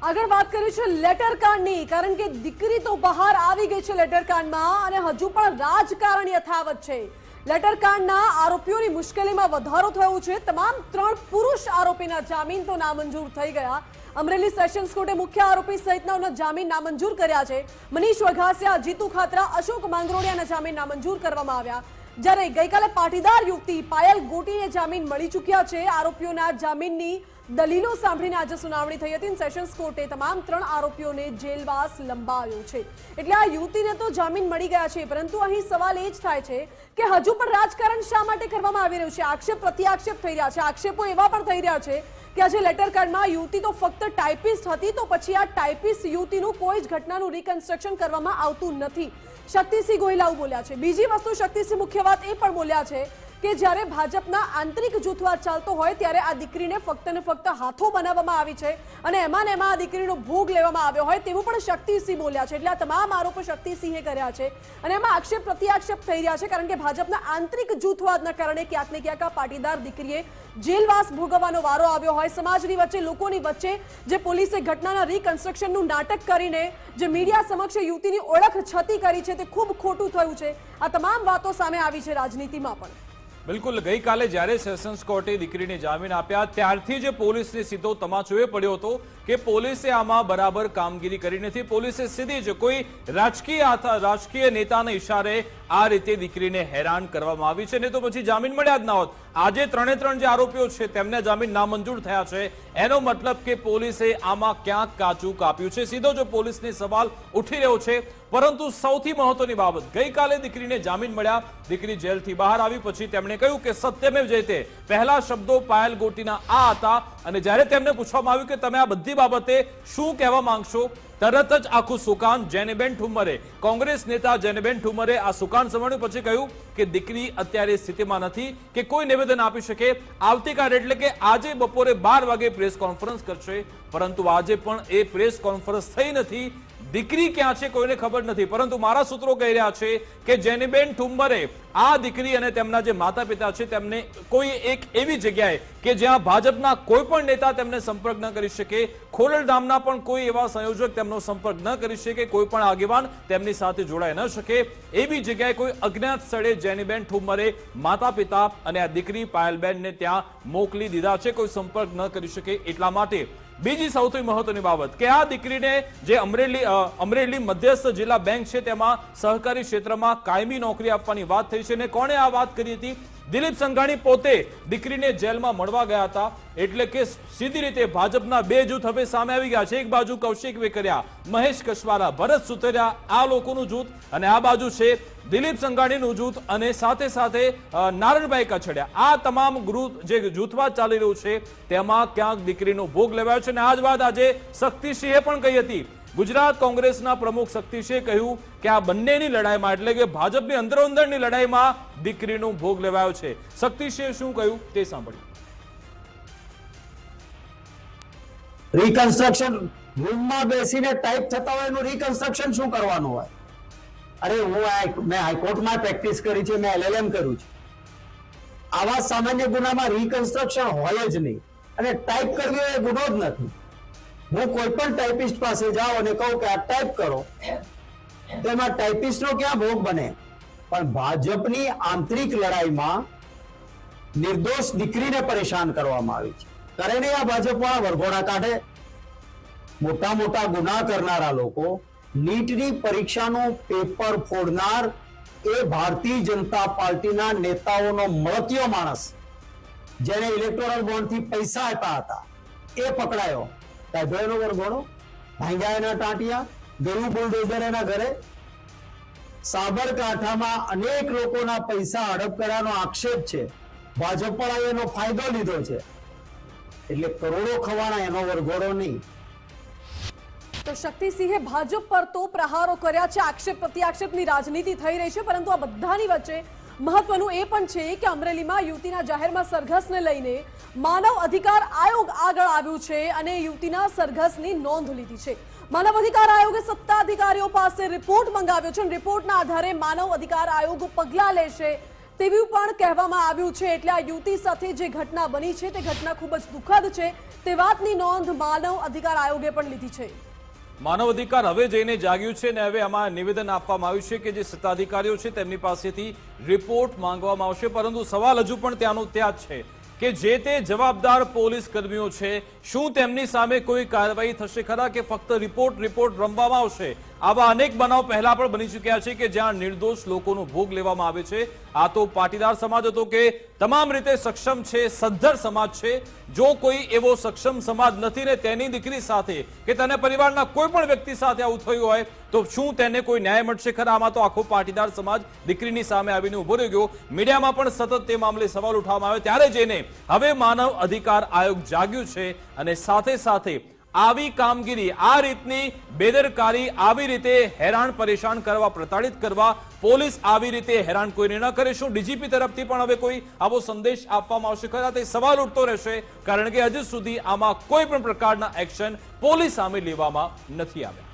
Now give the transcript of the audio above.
આગળ વાત કરી છે લેટર કાંડની, કારણ કે દીકરી તો બહાર આવી ગઈ છે લેટર કાંડમાં અને હજુ પણ રાજકારણ યથાવત છે. લેટર કાંડના આરોપીઓની મુશ્કેલીમાં વધારો થયો છે. તમામ 3 પુરુષ આરોપીના જામીન તો નામંજૂર થઈ ગયા. અમરેલી સેશન્સ કોર્ટે મુખ્ય આરોપી સહિતના જામીન નામંજૂર કર્યા છે. મનીષ વઘાસિયા, જીતુ ખાતરા, અશોક માંગરોળિયાના જામીન નામંજૂર કરવામાં આવ્યા. જ્યારે ગઈકાલે પાટીદાર યુવતી પાયલ ગોટીને જામીન મળી ચૂક્યા છે. આરોપીઓના જામીનની દલીલો સાંભળીને આજે સુનાવણી થઈ હતી. સેશન્સ કોર્ટે તમામ 3 આરોપીઓને જેલવાસ લંબાવ્યો છે. એટલે આ યુવતીને તો જામીન મળી ગયા છે, પરંતુ અહીં સવાલ એ જ થાય છે કે હજુ પણ રાજકારણ શા માટે કરવામાં આવી રહ્યું છે? આક્ષેપ પ્રત્યાક્ષેપ થઈ રહ્યા છે. આક્ષેપો એવા પણ થઈ રહ્યા છે કે આજે લેટર કાર્ડમાં યુવતી તો ફક્ત ટાઈપિસ્ટ હતી, તો પછી આ ટાઈપિસ્ટ યુવતીનું કોઈ જ ઘટનાનું રિકન્સ્ટ્રક્શન કરવામાં આવતું નથી. શક્તિસિંહ ગોહિલ આવું બોલ્યા છે. બીજી વસ્તુ, શક્તિસિંહ મુખ્ય વાત એ પણ બોલ્યા છે કે જ્યારે ભાજપના આંતરિક જૂથવાદ ચાલતો હોય ત્યારે આ દીકરીને ફક્ત ને ફક્ત હાથો બનાવવામાં આવી છે અને એમાં આ દીકરીનો ભોગ લેવામાં આવ્યો હોય તેવું પણ શક્તિસિંહ બોલ્યા છે. એટલે આ તમામ આરોપો શક્તિસિંહે કર્યા છે અને એમાં આક્ષેપ પ્રત્યાક્ષેપ થઈ રહ્યા છે, કારણ કે ભાજપના આંતરિક જૂથવાદના કારણે ક્યાંક ને ક્યાંક આ પાટીદાર દીકરીએ જેલવાસ ભોગવવાનો વારો આવ્યો હોય. સમાજની વચ્ચે, લોકોની વચ્ચે જે પોલીસે ઘટનાના રિકન્સ્ટ્રક્શનનું નાટક કરીને જે મીડિયા સમક્ષ યુવતીની ઓળખ છતી કરી છે તે ખૂબ ખોટું થયું છે. આ તમામ વાતો સામે આવી છે રાજનીતિમાં પણ. બિલકુલ, ગઈકાલે જ્યારે સેશન્સ કોર્ટે દીકરીને જામીન આપ્યા ત્યારથી જ પોલીસને સીધો તમાચો એ પડ્યો હતો કે પોલીસે આમાં બરાબર કામગીરી કરી નથી. પોલીસે સીધી જ કોઈ રાજકીય નેતાના ઇશારે આ રીતે દીકરીને હેરાન કરવામાં આવી છે, ને તો પછી જામીન મળ્યા જ ના હોત. આજે 3 જે આરોપીઓ છે તેમને જામીન નામંજૂર થયા છે, એનો મતલબ કે પોલીસે આમાં ક્યાંક કાચું કાપ્યું છે. સીધો જો પોલીસને સવાલ ઉઠી રહ્યો છે. પરંતુ સૌથી મહત્વની બાબત, ગઈકાલે દીકરીને જામીન મળ્યા, દીકરી જેલથી બહાર આવી પછી તેમણે કહ્યું કે સત્યમેવ જયતે. પહેલા શબ્દો પાયલ ગોટીના આ હતા અને જ્યારે તેમને પૂછવામાં આવ્યું કે તમે આ બધી બાબતે શું કહેવા માંગશો, તરત જ આખું સુકાન જેનેબેન ઠુમ્મરે, કોંગ્રેસ નેતા જેનેબેન ઠુમ્મરે આ સુકાન સંભાળ્યું. પછી કહ્યું કે દીકરી અત્યારે સ્થિતિમાં નથી કે કોઈ નિવેદન આપી શકે. આવતીકાલે એટલે કે આજે બપોરે 12 વાગે પ્રેસ કોન્ફરન્સ કરશે, પરંતુ આજે પણ એ પ્રેસ કોન્ફરન્સ થઈ નથી. દીકરી ક્યાં છે કોઈને ખબર નથી, પરંતુ મારા સૂત્રો કહી રહ્યા છે કે જેનેબેન ઠુમ્મરે આ દીકરી અને તેમના જે માતા પિતા છે તેમને કોઈ એક એવી જગ્યાએ કે જ્યાં ભાજપના કોઈ પણ નેતા તેમને સંપર્ક ન કરી શકે, ખોડલધામના પણ કોઈ એવા સંયોજક તેમનો સંપર્ક ન કરી શકે, કોઈ પણ આગેવાન તેમની સાથે જોડાઈ ન શકે, એવી જગ્યાએ કોઈ અજ્ઞાત સ્થળે જેનેબેન ઠુમ્મરે માતા પિતા અને આ દીકરી પાયલબેનને ત્યાં મોકલી દીધા છે, કોઈ સંપર્ક ન કરી શકે એટલા માટે. બીજી સૌથી મહત્વની બાબત કે આ દીકરીને જે અમરેલી મધ્યસ્થ જિલ્લા બેંક છે તેમાં સહકારી ક્ષેત્રમાં કાયમી નોકરી આપવાની વાત થઈ છે. ને કોણે આ વાત કરી હતી? દિલીપ સંઘાણી પોતે દીકરીને જેલમાં મળવા ગયા હતા. એટલે કે સીધી રીતે ભાજપના 2 જૂથ હવે સામે આવી ગયા છે. એક બાજુ કૌશિક વેકરિયા, મહેશ કશવારા, ભરત સુતરિયા, આ લોકોનું જૂથ, અને આ બાજુ છે દિલીપ સંઘાણીનું જૂથ અને સાથે સાથે નારણભાઈ કછડિયા. આ તમામ જે જૂથવાદ ચાલી રહ્યું છે તેમાં ક્યાંક દીકરીનો ભોગ લેવાયો છે. અને આ જ વાત આજે શક્તિસિંહે પણ કહી હતી. ગુજરાત કોંગ્રેસના પ્રમુખ શક્તિસિંહે કહ્યું કે આ બંનેની લડાઈમાં, એટલે કે ભાજપની અંદરોઅંદરની લડાઈમાં દીકરીનો ભોગ લેવાયો છે. શક્તિસિંહે શું કહ્યું તે સાંભળ્યું. રિકન્સ્ટ્રક્શન રૂમમાં બેસીને ટાઈપ થતા હોય એનું રિકન્સ્ટ્રક્શન શું કરવાનું હોય? અરે મેં હાઈકોર્ટમાં પ્રેક્ટિસ કરી છે, મેં LLM કર્યું છે. આવા સામાન્ય ગુનામાં રિકન્સ્ટ્રક્શન હોય જ નહીં, અને ટાઈપ કરવી એ ગુનો જ નથી. હું કોઈ પણ ટાઈપિસ્ટ પાસે જાઉં અને કહું કે આ ટાઈપ કરો, તો એમાં ટાઈપિસ્ટનો ક્યાં ભોગ બને? પણ ભાજપની આંતરિક લડાઈમાં નિર્દોષ દીકરીને પરેશાન કરવામાં આવી છે. કરે નહીં આ ભાજપવાળા વરઘોડા કાઢે. મોટા મોટા ગુના કરનારા લોકો, નીટની પરીક્ષાનું પેપર ફોડનાર એ ભારતીય જનતા પાર્ટીના નેતાઓનો મળતિયો માણસ, જેને ઇલેક્ટોરલ બોન્ડથી પૈસા આપ્યા હતા, એ પકડાયો. કાઢ્યો એનો વરઘોડો, ભાંગ્યા એના ટાંટિયા, ગયું બુલડોઝર એના ઘરે. સાબરકાંઠામાં અનેક લોકોના પૈસા હડપ કર્યાનો આક્ષેપ છે. ભાજપ વાળાએ એનો ફાયદો લીધો છે. એટલે કરોડો ખવાના એનો વરઘોડો નહીં. તો શક્તિસિંહે ભાજપ પર તો પ્રહારો કર્યા છે. આક્ષેપ પ્રત્યાક્ષેપની રાજનીતિ થઈ રહી છે, પરંતુ આ બધાની વચ્ચે મહત્વનું એ પણ છે કે અમરેલીમાં યુવતીના જાહેરમાં સરઘસને લઈને માનવ અધિકાર આયોગ આગળ આવ્યું છે અને યુવતીના સરઘસની નોંધ લીધી છે. માનવ અધિકાર આયોગે સત્તાધિકારીઓ પાસે રિપોર્ટ મંગાવ્યો છે અને રિપોર્ટના આધારે માનવ અધિકાર આયોગ પગલાં લેશે. તેવું પણ કહેવામાં આવ્યું છે। એટલે આ યુવતી સાથે જે ઘટના બની છે તે ઘટના ખૂબ જ દુઃખદ છે તે વાતની નોંધ માનવ અધિકાર આયોગે પણ લીધી છે। માનવ અધિકાર હવે જઈને જાગ્યું છે ને હવે આમાં નિવેદન આપવામાં આવ્યું છે કે જે સત્તાધિકારીઓ છે તેમની પાસેથી રિપોર્ટ માંગવામાં આવશે, પરંતુ સવાલ હજુ પણ ત્યાંનો ત્યાં જ છે કે જે તે જવાબદાર પોલીસ કર્મીઓ છે શું તેમની સામે કોઈ કાર્યવાહી થશે ખરા કે ફક્ત રિપોર્ટ રમવામાં આવશે? આવા અનેક બનાવ પહેલા પણ બની ચૂક્યા છે કે જ્યાં નિર્દોષ લોકોનો ભોગ લેવામાં આવે છે। આ તો પાટીદાર સમાજ હતો કે તમામ રીતે સક્ષમ છે, સદ્ધર સમાજ છે। જો કોઈ એવો સક્ષમ સમાજ નથી ને તેની દીકરી સાથે કે તેના પરિવારના કોઈ પણ વ્યક્તિ સાથે આવું થયું હોય તો શું તેને કોઈ ન્યાય મળશે ખરા? આમાં તો આખો પાટીદાર સમાજ દીકરીની સામે આવીને ઉભો રહી ગયો। મીડિયામાં પણ સતત તે મામલે સવાલ ઉઠાવવામાં આવે ત્યારે જઈને હવે માનવ અધિકાર આયોગ જાગ્યું છે અને સાથે સાથે આવી કામગીરી, આ રીતની બેદરકારી, આવી રીતે હેરાન પરેશાન કરવા, પ્રતાડિત કરવા, પોલીસ આવી રીતે હેરાન કોઈને ન કરે। શું ડીજીપી તરફથી પણ હવે કોઈ આવો સંદેશ આપવામાં આવશે ખરા? તે સવાલ ઉઠતો રહેશે, કારણ કે હજુ સુધી આમાં કોઈ પણ પ્રકારના એક્શન પોલીસ સામે લેવામાં નથી આવ્યા।